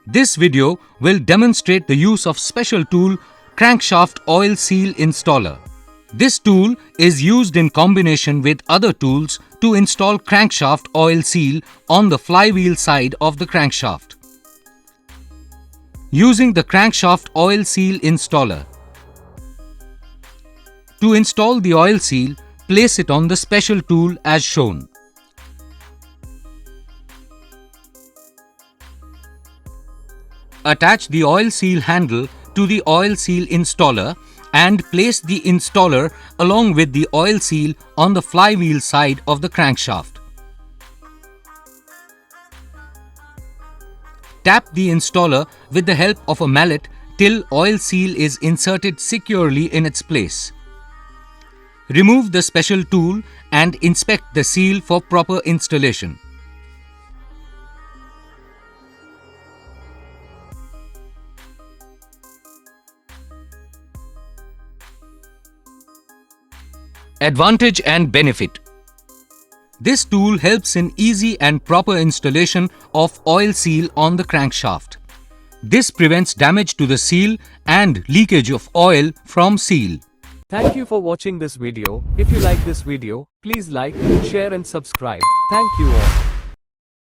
This video will demonstrate the use of special tool Crankshaft Oil Seal Installer. This tool is used in combination with other tools to install crankshaft oil seal on the flywheel side of the crankshaft. Using the Crankshaft Oil Seal Installer. To install the oil seal, place it on the special tool as shown. Attach the oil seal handle to the oil seal installer and place the installer along with the oil seal on the flywheel side of the crankshaft. Tap the installer with the help of a mallet till oil seal is inserted securely in its place. Remove the special tool and inspect the seal for proper installation. Advantage and benefit. This tool helps in easy and proper installation of oil seal on the crankshaft. This prevents damage to the seal and leakage of oil from seal. Thank you for watching this video. If you like this video, please like, share and subscribe. Thank you all.